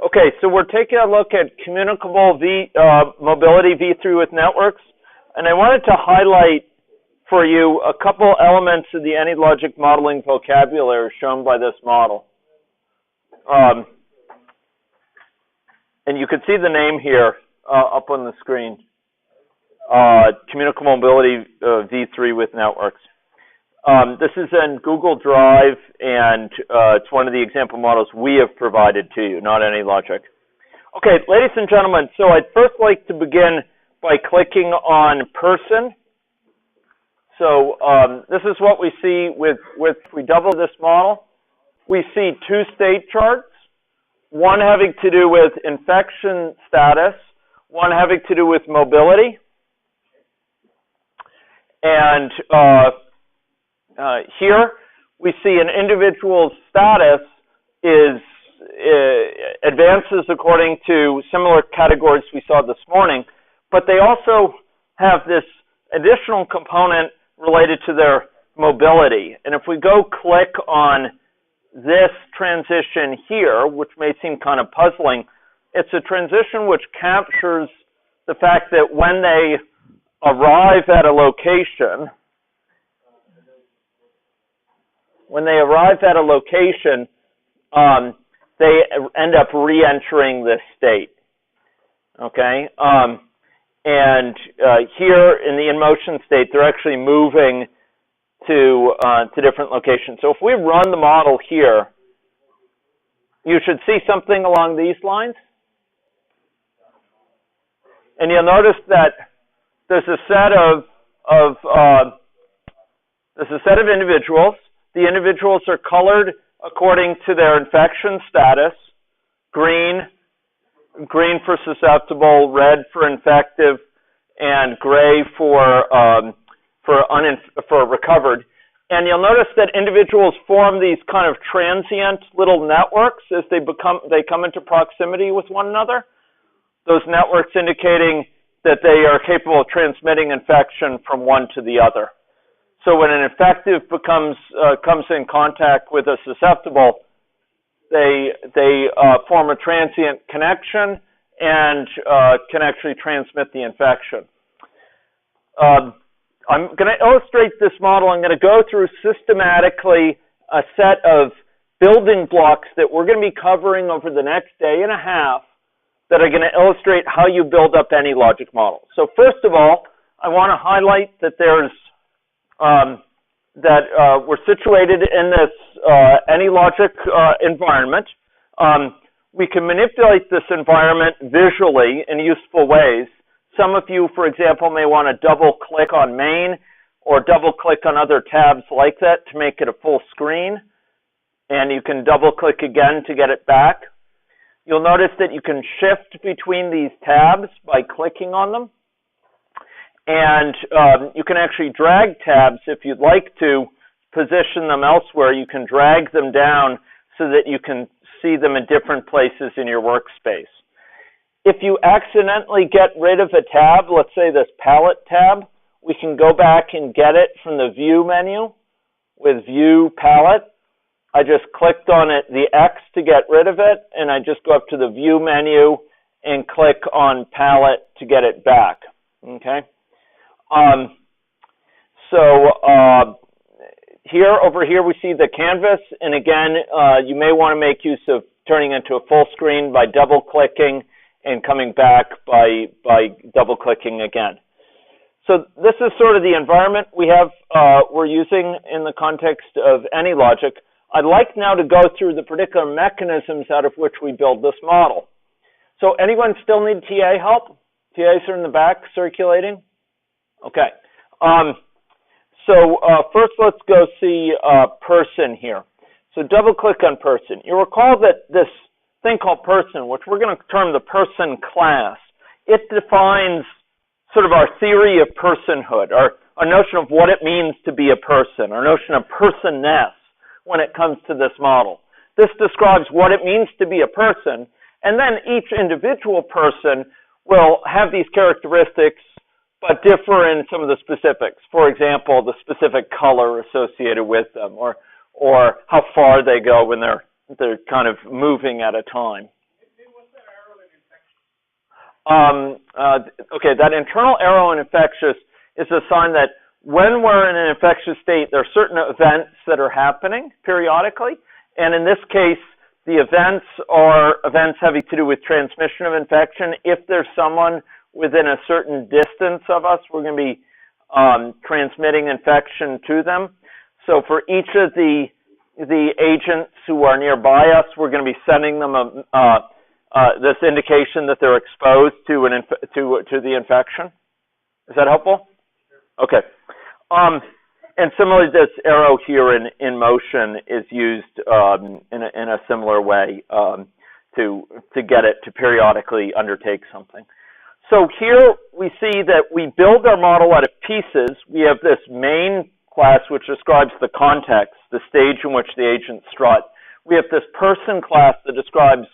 Okay, so we're taking a look at communicable mobility V3 with networks, and I wanted to highlight for you a couple elements of the AnyLogic modeling vocabulary shown by this model. And you can see the name here up on the screen, communicable mobility V3 with networks. This is in Google Drive, and it's one of the example models we have provided to you, not AnyLogic. Okay, ladies and gentlemen, so I'd first like to begin by clicking on person. So this is what we see with if we double this model. We see two state charts, one having to do with infection status, one having to do with mobility. And here we see an individual's status advances according to similar categories we saw this morning, but they also have this additional component related to their mobility. And if we go click on this transition here, which may seem kind of puzzling, it's a transition which captures the fact that when they arrive at a location, they end up re-entering this state. Okay, and here in the in-motion state, they're actually moving to different locations. So if we run the model here, you should see something along these lines. And you'll notice that there's a set of individuals. The individuals are colored according to their infection status: green for susceptible, red for infective, and gray for recovered. And you'll notice that individuals form these kind of transient little networks as they come into proximity with one another. Those networks indicating that they are capable of transmitting infection from one to the other. So when an infective comes in contact with a susceptible, they form a transient connection and can actually transmit the infection. I'm going to illustrate this model. I'm going to go through systematically a set of building blocks that we're going to be covering over the next day and a half that are going to illustrate how you build up AnyLogic models. So first of all, I want to highlight that we're situated in this AnyLogic environment. We can manipulate this environment visually in useful ways. Some of you, for example, may want to double-click on main or double-click on other tabs like that to make it a full screen. And you can double-click again to get it back. You'll notice that you can shift between these tabs by clicking on them. And you can actually drag tabs if you'd like to position them elsewhere. You can drag them down so that you can see them in different places in your workspace. If you accidentally get rid of a tab, let's say this palette tab, we can go back and get it from the View menu with View Palette. I just clicked on it, the X, to get rid of it, and I just go up to the View menu and click on Palette to get it back. Okay. Over here we see the canvas, and again, you may want to make use of turning into a full screen by double-clicking and coming back by double-clicking again. So this is sort of the environment we're using in the context of AnyLogic. I'd like now to go through the particular mechanisms out of which we build this model. So anyone still need TA help? TAs are in the back circulating? Okay. First let's go see person here. So double-click on person. You recall that this thing called person, which we're going to term the person class, it defines sort of our theory of personhood, our notion of what it means to be a person, our notion of personness when it comes to this model. This describes what it means to be a person, and then each individual person will have these characteristics but differ in some of the specifics. For example, the specific color associated with them, or how far they go when they're kind of moving at a time. Okay, that internal arrow in infectious is a sign that when we're in an infectious state, there are certain events that are happening periodically. And in this case, the events are events having to do with transmission of infection. If there's someone within a certain distance of us, we're going to be transmitting infection to them. So for each of the agents who are nearby us, we're going to be sending them this indication that they're exposed to to the infection. Is that helpful? Okay. And similarly, this arrow here in motion is used in a similar way to get it to periodically undertake something. So here we see that we build our model out of pieces. We have this main class which describes the context, the stage in which the agents strut. We have this person class that describes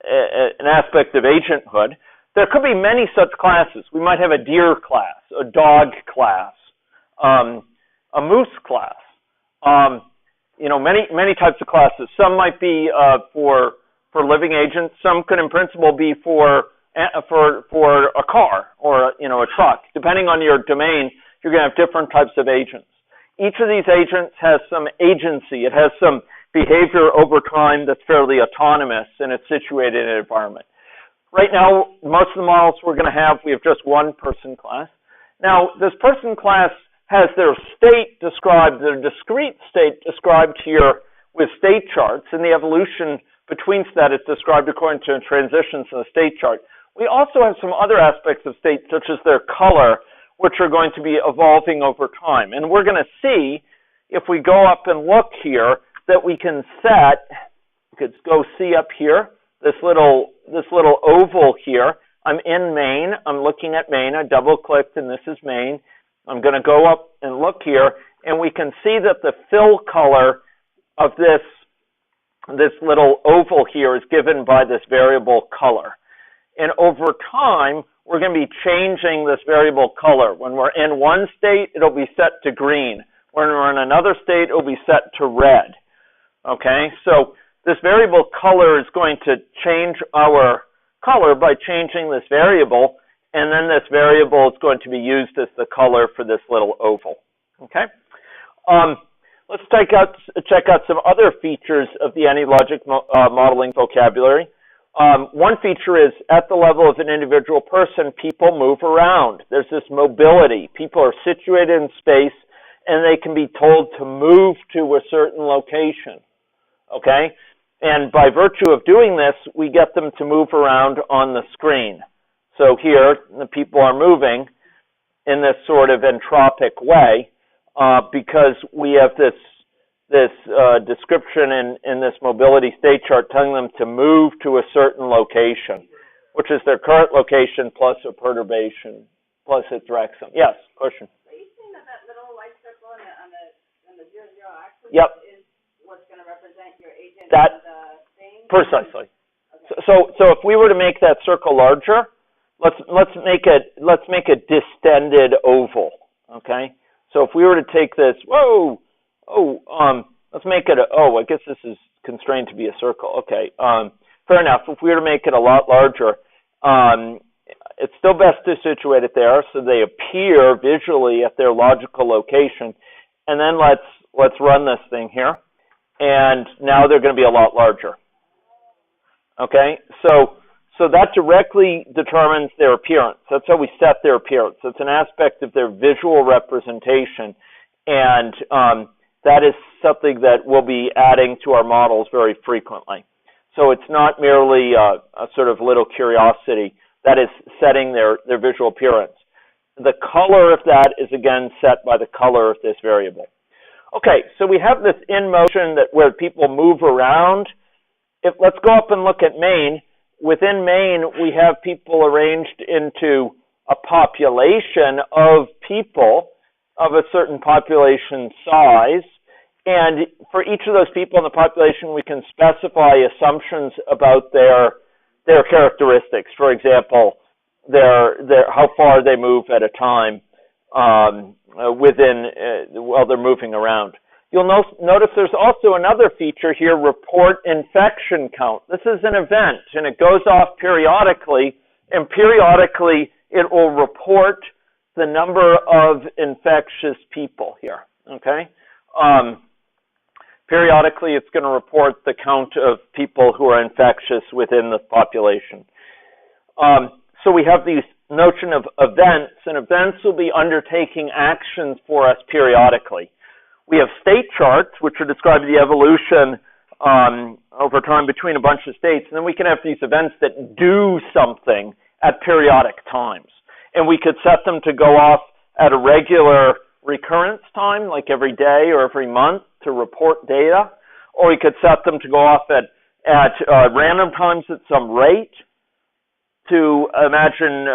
an aspect of agenthood. There could be many such classes. We might have a deer class, a dog class, a moose class. Many types of classes. Some might be for living agents. Some could, in principle, be for a car or a truck. Depending on your domain, you're going to have different types of agents. Each of these agents has some agency. It has some behavior over time that's fairly autonomous, and it's situated in an environment. Right now, most of the models we have just one person class. Now, this person class has their state described, their discrete state described here with state charts, and the evolution between that is described according to transitions in the state chart. We also have some other aspects of state, such as their color, which are going to be evolving over time. And we're going to see, if we go up and look here, that we can set, you could go see up here, this little oval here. I'm in main. I'm looking at main. I double-clicked, and this is main. I'm going to go up and look here, and we can see that the fill color of this little oval here is given by this variable color. And over time, we're going to be changing this variable color. When we're in one state, it'll be set to green. When we're in another state, it'll be set to red. Okay, so this variable color is going to change our color by changing this variable, and then this variable is going to be used as the color for this little oval. Okay, let's check out some other features of the AnyLogic modeling vocabulary. One feature is at the level of an individual person, people move around. There's this mobility. People are situated in space, and they can be told to move to a certain location. Okay? And by virtue of doing this, we get them to move around on the screen. So here, the people are moving in this sort of entropic way because we have this description in this mobility state chart telling them to move to a certain location, which is their current location plus a perturbation, plus it directs them. Yes, question? Are you saying that little white circle on the 0, 0 axis yep. is what's going to represent your agent that, on the thing? Precisely. Okay. So if we were to make that circle larger, let's make a distended oval. Okay. So if we were to take this, let's make it I guess this is constrained to be a circle. Okay. Fair enough. If we were to make it a lot larger, it's still best to situate it there so they appear visually at their logical location. And then let's run this thing here. And now they're going to be a lot larger. Okay? So that directly determines their appearance. That's how we set their appearance. It's an aspect of their visual representation. And that is something that we'll be adding to our models very frequently. So it's not merely a sort of little curiosity. That is setting their visual appearance. The color of that is, again, set by the color of this variable. Okay, so we have this in motion where people move around. Let's go up and look at main. Within main, we have people arranged into a population of people of a certain population size. And for each of those people in the population, we can specify assumptions about their characteristics. For example, how far they move at a time while they're moving around. You'll notice there's also another feature here, report infection count. This is an event, and it goes off periodically And periodically, it will report the number of infectious people here, okay? Periodically, it's going to report the count of people who are infectious within the population. So we have these notion of events, and events will be undertaking actions for us periodically. We have state charts, which are describing the evolution over time between a bunch of states, and then we can have these events that do something at periodic times. And we could set them to go off at a regular recurrence time, like every day or every month, to report data, or we could set them to go off at random times at some rate to imagine,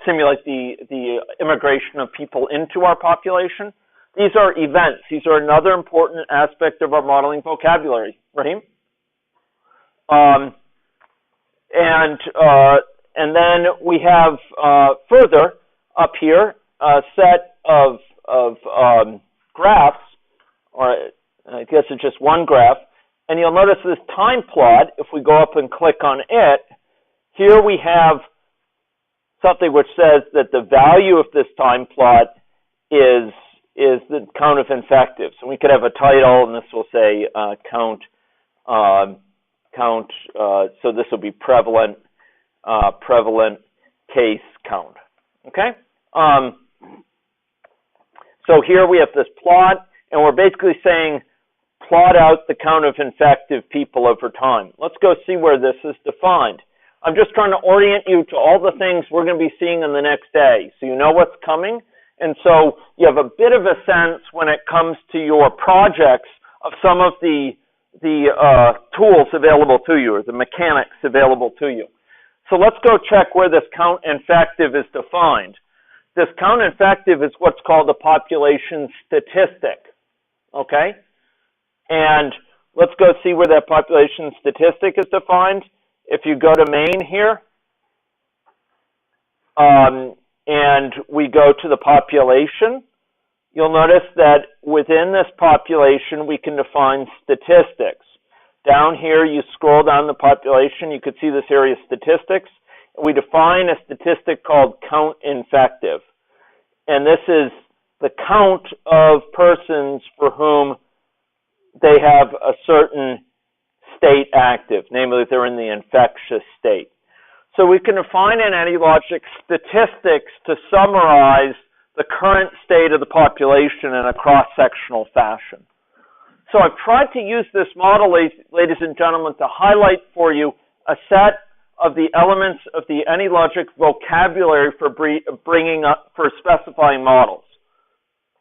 simulate the immigration of people into our population. These are events. These are another important aspect of our modeling vocabulary. Raheem? And then we have further up here a set of graphs, or I guess it's just one graph, and you'll notice this time plot. If we go up and click on it, here we have something which says that the value of this time plot is the count of infectives. And we could have a title, and this will say count. So this will be prevalent case count. Okay. So here we have this plot, and we're basically saying plot out the count of infective people over time. Let's go see where this is defined. I'm just trying to orient you to all the things we're going to be seeing in the next day, so you know what's coming. And so you have a bit of a sense when it comes to your projects of some of the tools available to you, or the mechanics available to you. So let's go check where this count infective is defined. This count infective is what's called a population statistic, okay? And let's go see where that population statistic is defined. If you go to main here, and we go to the population, you'll notice that within this population, we can define statistics. Down here, you scroll down the population, you could see this area statistics. We define a statistic called count infective. And this is the count of persons for whom they have a certain state active, namely they're in the infectious state. So we can define in AnyLogic statistics to summarize the current state of the population in a cross-sectional fashion. So I've tried to use this model, ladies and gentlemen, to highlight for you a set of the elements of the AnyLogic vocabulary for specifying models.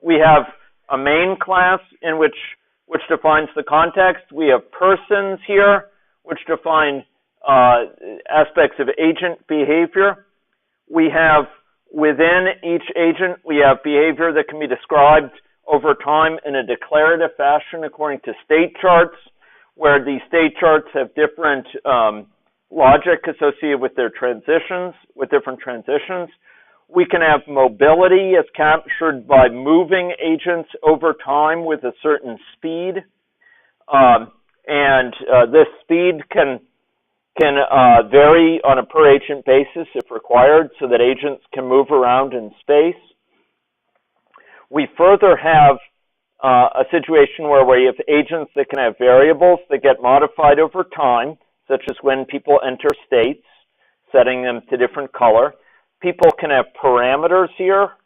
We have a main class in which defines the context. We have persons here, which define aspects of agent behavior. We have within each agent, we have behavior that can be described over time in a declarative fashion according to state charts, where these state charts have different logic associated with their transitions, with different transitions. We can have mobility as captured by moving agents over time with a certain speed. This speed can vary on a per agent basis if required, so that agents can move around in space. We further have a situation where we have agents that can have variables that get modified over time, such as when people enter states, setting them to different color. People can have parameters here,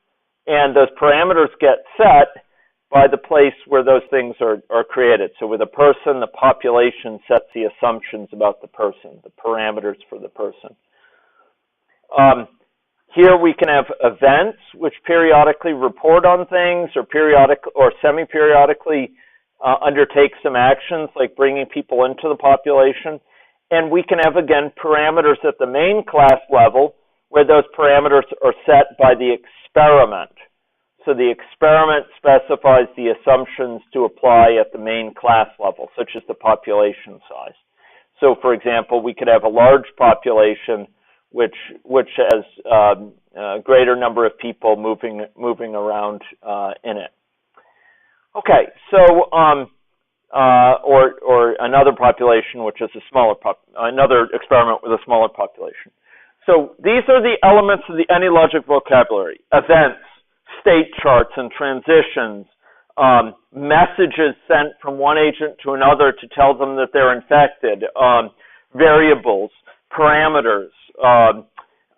and those parameters get set by the place where those things are created. So with a person, the population sets the assumptions about the person, the parameters for the person. Here we can have events which periodically report on things, or semi-periodically undertake some actions like bringing people into the population. And we can have, again, parameters at the main class level where those parameters are set by the experiment. So the experiment specifies the assumptions to apply at the main class level, such as the population size. So, for example, we could have a large population which has a greater number of people moving around in it. Okay, so or another population which is another experiment with a smaller population. So these are the elements of the AnyLogic vocabulary: events, state charts and transitions, messages sent from one agent to another to tell them that they're infected, variables, parameters,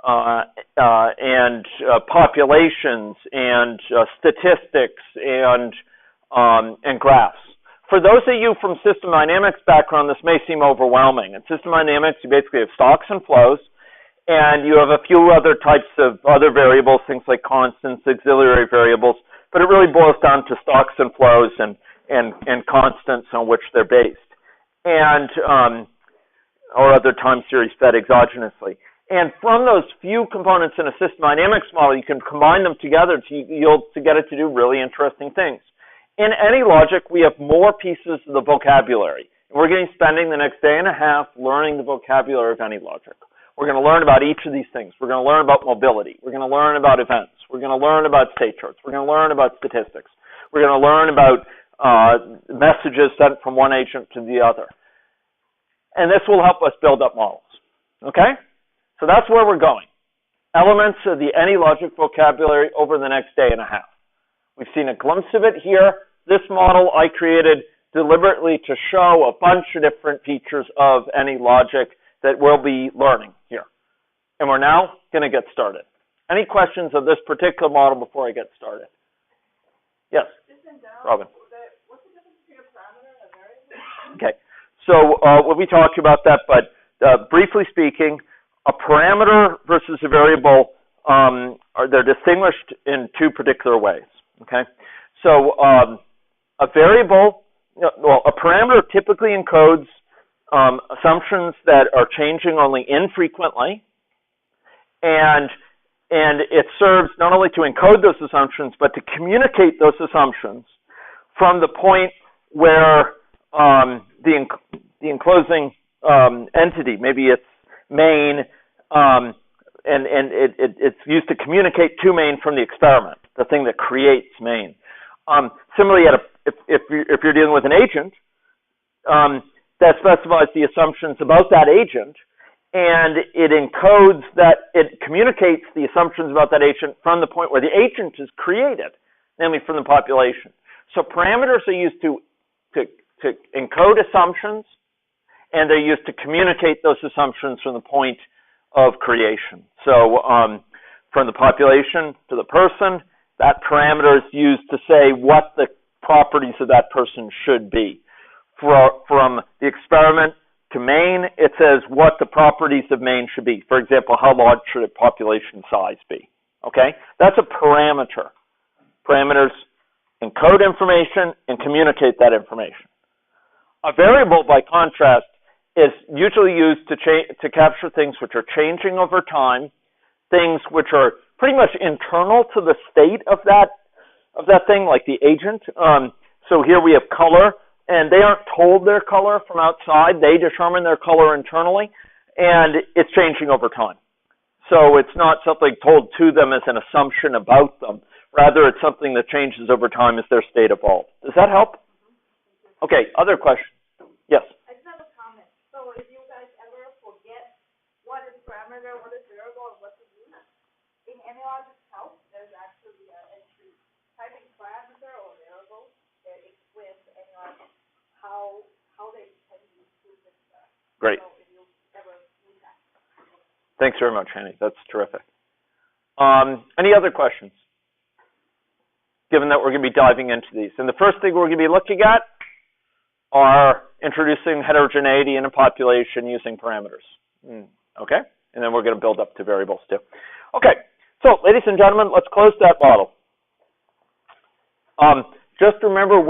and populations, and statistics, and graphs. For those of you from system dynamics background, this may seem overwhelming. In system dynamics, you basically have stocks and flows, and you have a few other types of other variables, things like constants, auxiliary variables, but it really boils down to stocks and flows and constants on which they're based, and or other time series fed exogenously. And from those few components in a system dynamics model, you can combine them together to get it to do really interesting things. In AnyLogic, we have more pieces of the vocabulary. We're going to be spending the next day and a half learning the vocabulary of AnyLogic. We're going to learn about each of these things. We're going to learn about mobility. We're going to learn about events. We're going to learn about state charts. We're going to learn about statistics. We're going to learn about messages sent from one agent to the other. And this will help us build up models. Okay? So that's where we're going. Elements of the AnyLogic vocabulary over the next day and a half. We've seen a glimpse of it here. This model I created deliberately to show a bunch of different features of AnyLogic that we'll be learning here. And we're now going to get started. Any questions of this particular model before I get started? Yes, Robin. What's the difference between a parameter and a variable? Okay, so we'll be talking about that, but briefly speaking, a parameter versus a variable, they're distinguished in two particular ways. Okay, so a variable, a parameter typically encodes assumptions that are changing only infrequently, and it serves not only to encode those assumptions, but to communicate those assumptions from the point where the enclosing entity, maybe it's main, and it's used to communicate to main from the experiment, the thing that creates main. Similarly, if you're dealing with an agent, that specifies the assumptions about that agent, and it encodes that, it communicates the assumptions about that agent from the point where the agent is created, namely from the population. So parameters are used to encode assumptions, and they're used to communicate those assumptions from the point of creation. So from the population to the person, that parameter is used to say what the properties of that person should be. From the experiment to main, it says what the properties of main should be. For example, how large should a population size be? Okay? That's a parameter. Parameters encode information and communicate that information. A variable, by contrast, is usually used to capture things which are changing over time, things which are pretty much internal to the state of that thing, like the agent. So here we have color, and they aren't told their color from outside. They determine their color internally, and it's changing over time. So it's not something told to them as an assumption about them. Rather, it's something that changes over time as their state evolves. Does that help? Okay, other questions? Yes? I just have a comment. So if you guys ever forget what is parameter, what is variable, and what to use, in AnyLogic help, there's actually an entry. Typing parameter or variable, it explains to AnyLogic how they can use this stuff. Great. So if you ever need that. Thanks very much, Annie. That's terrific. Any other questions? Given that we're going to be diving into these. And the first thing we're going to be looking at are introducing heterogeneity in a population using parameters. Okay? And then we're going to build up to variables too. Okay. So, ladies and gentlemen, let's close that model. Just remember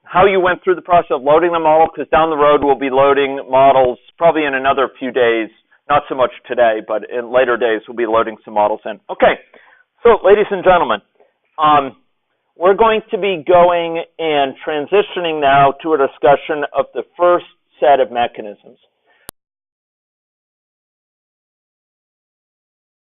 how you went through the process of loading the model, because down the road we'll be loading models probably in another few days. Not so much today, but in later days we'll be loading some models in. Okay. So, ladies and gentlemen, we're going to be going and transitioning now to a discussion of the first set of mechanisms.